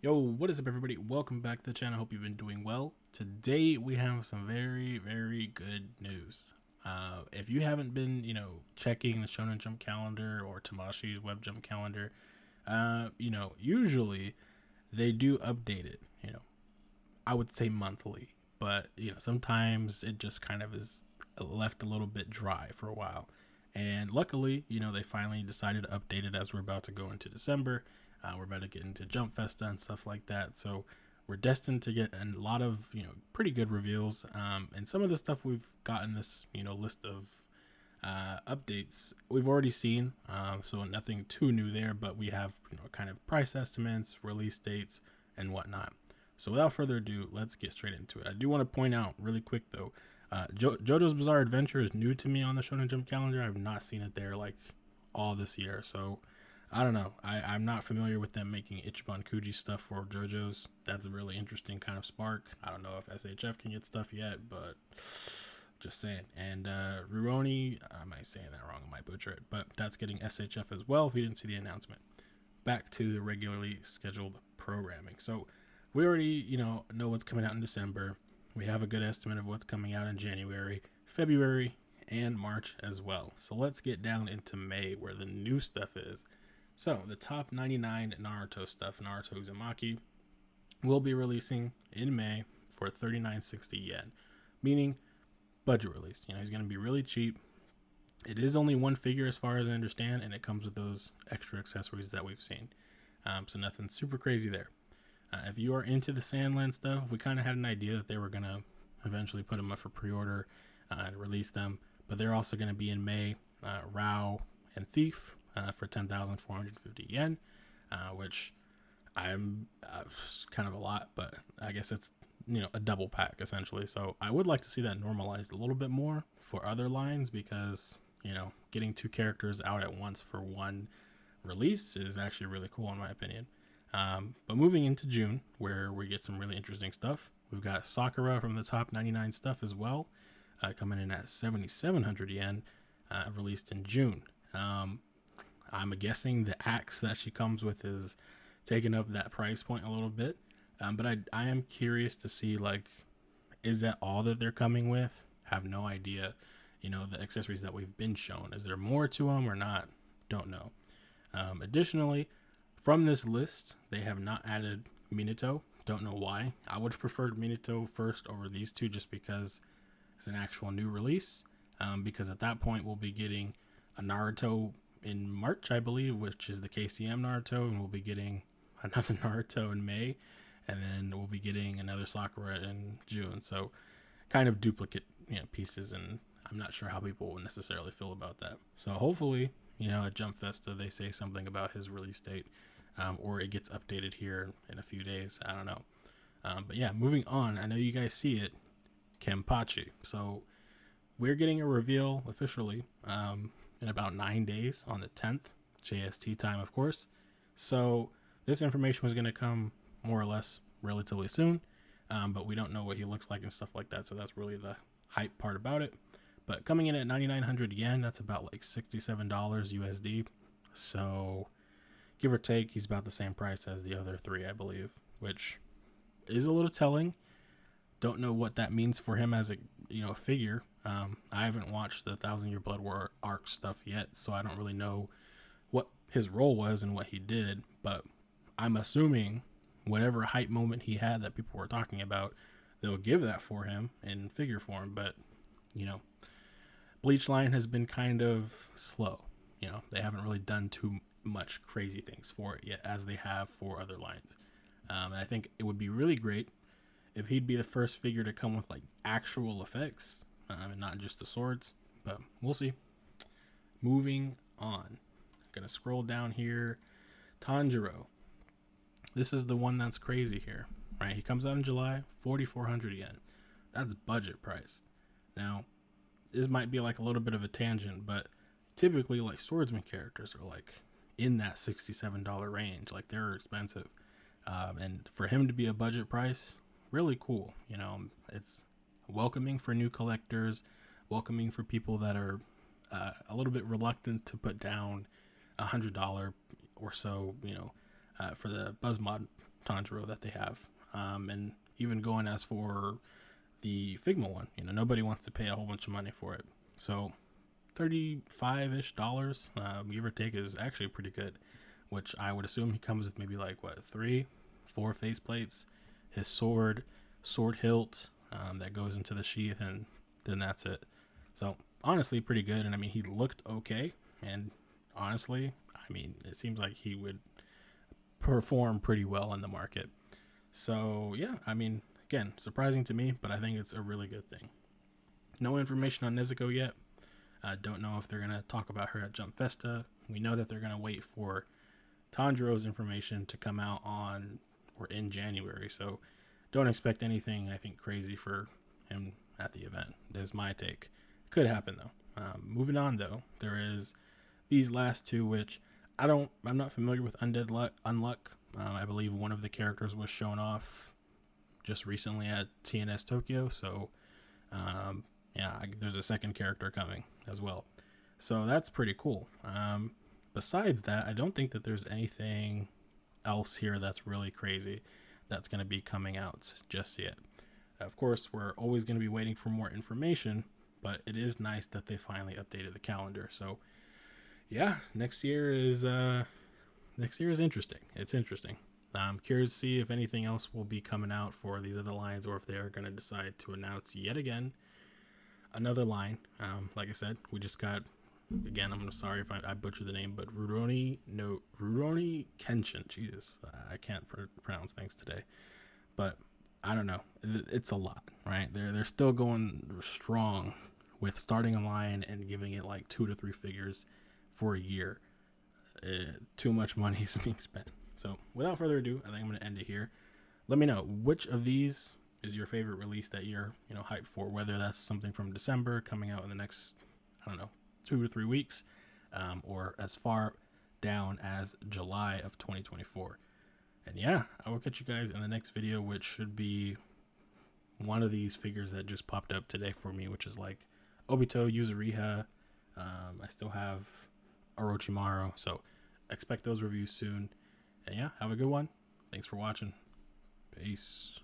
Yo, what is up, everybody? Welcome back to the channel. Hope you've been doing well. Today we have some very good news. If you haven't been, checking the Shonen Jump calendar or Tamashi's Web Jump calendar, usually they do update it. I would say monthly, but sometimes it just kind of is left a little bit dry for a while. And luckily, they finally decided to update it as we're about to go into December. We're about to get into Jump Festa and stuff like that. So we're destined to get a lot of pretty good reveals. And some of the stuff we've gotten this list of updates we've already seen. So nothing too new there, but we have kind of price estimates, release dates, and whatnot. So without further ado, let's get straight into it. I do want to point out really quick though, JoJo's Bizarre Adventure is new to me on the Shonen Jump calendar. I've not seen it there like all this year, so I don't know. I'm not familiar with them making Ichiban Kuji stuff for JoJo's. That's a really interesting kind of spark. I don't know if SHF can get stuff yet, but just saying. And Rurouni, I might say that wrong, I might butcher it, but that's getting SHF as well if you didn't see the announcement. Back to the regularly scheduled programming. So we already, know what's coming out in December. We have a good estimate of what's coming out in January, February, and March as well. So let's get down into May where the new stuff is. So the top 99 Naruto stuff, Naruto Uzumaki, will be releasing in May for 39.60 yen, meaning budget release. He's going to be really cheap. It is only one figure as far as I understand, and it comes with those extra accessories that we've seen. So nothing super crazy there. If you are into the Sandland stuff, we kind of had an idea that they were going to eventually put them up for pre-order and release them, but they're also going to be in May. Rao and Thief for 10,450 yen, which I'm kind of a lot, but I guess it's a double pack essentially. So I would like to see that normalized a little bit more for other lines because getting two characters out at once for one release is actually really cool in my opinion. But moving into June, where we get some really interesting stuff, we've got Sakura from the top 99 stuff as well, coming in at 7,700 yen, released in June. I'm guessing the axe that she comes with is taking up that price point a little bit. But I am curious to see, like, is that all that they're coming with? Have no idea. The accessories that we've been shown. Is there more to them or not? Don't know. Additionally, from this list, they have not added Minato. Don't know why. I would have preferred Minato first over these two just because it's an actual new release. Because at that point, we'll be getting a Naruto in March, I believe, which is the KCM Naruto, and we'll be getting another Naruto in May, and then we'll be getting another Sakura in June. So kind of duplicate pieces, and I'm not sure how people will necessarily feel about that. So hopefully, at Jump Festa, they say something about his release date, or it gets updated here in a few days. I don't know. But yeah, moving on. I know you guys see it, Kenpachi. So we're getting a reveal officially in about 9 days on the 10th, JST time, of course. So this information was going to come more or less relatively soon, but we don't know what he looks like and stuff like that. So that's really the hype part about it. But coming in at 9,900 yen, that's about like $67 USD. So give or take, he's about the same price as the other three, I believe, which is a little telling. Don't know what that means for him as a figure. I haven't watched the Thousand Year Blood War arc stuff yet, so I don't really know what his role was and what he did. But I'm assuming whatever hype moment he had that people were talking about, they'll give that for him in figure form. But Bleach line has been kind of slow. They haven't really done too much crazy things for it yet, as they have for other lines. And I think it would be really great if he'd be the first figure to come with like actual effects and not just the swords, but we'll see. Moving on, gonna scroll down here. Tanjiro, this is the one that's crazy here, right? He comes out in July, 4,400 yen. That's budget price. Now this might be like a little bit of a tangent, but typically like swordsman characters are like in that $67 range. Like they're expensive, and for him to be a budget price, really cool. It's welcoming for new collectors, welcoming for people that are a little bit reluctant to put down $100 or so, for the Buzzmod Tanjiro that they have, and even going as for the Figma one. Nobody wants to pay a whole bunch of money for it, so $35-ish, give or take, is actually pretty good. Which I would assume he comes with maybe like what, 3-4 faceplates, his sword hilt that goes into the sheath, and then that's it. So honestly, pretty good. And I mean, he looked okay, and honestly, I mean, it seems like he would perform pretty well in the market. So yeah, I mean, again, surprising to me, but I think it's a really good thing. No information on Nezuko yet. I don't know if they're going to talk about her at Jump Festa. We know that they're going to wait for Tanjiro's information to come out on or in January. So don't expect anything, I think, crazy for him at the event. That's my take. Could happen though. Moving on though, there is these last two, which I'm not familiar with Unluck. I believe one of the characters was shown off just recently at TNS Tokyo. So there's a second character coming as well. So that's pretty cool. Besides that, I don't think that there's anything else here that's really crazy that's going to be coming out just yet. Of course, we're always going to be waiting for more information, but it is nice that they finally updated the calendar. So yeah, next year is interesting. It's interesting. I'm curious to see if anything else will be coming out for these other lines, or if they're going to decide to announce yet again another line. Like I said, we just got, again, I'm sorry if I butchered the name, but Rurouni Kenshin. Jesus, I can't pronounce things today. But I don't know. It's a lot, right? They're still going strong with starting a line and giving it like 2 to 3 figures for a year. Too much money is being spent. So without further ado, I think I'm going to end it here. Let me know which of these is your favorite release that you're hyped for, whether that's something from December coming out in the next, I don't know, 2 to 3 weeks, or as far down as July of 2024. And yeah, I will catch you guys in the next video, which should be one of these figures that just popped up today for me, which is like Obito, Yuzuriha. I still have Orochimaru, so expect those reviews soon. And yeah, have a good one. Thanks for watching. Peace.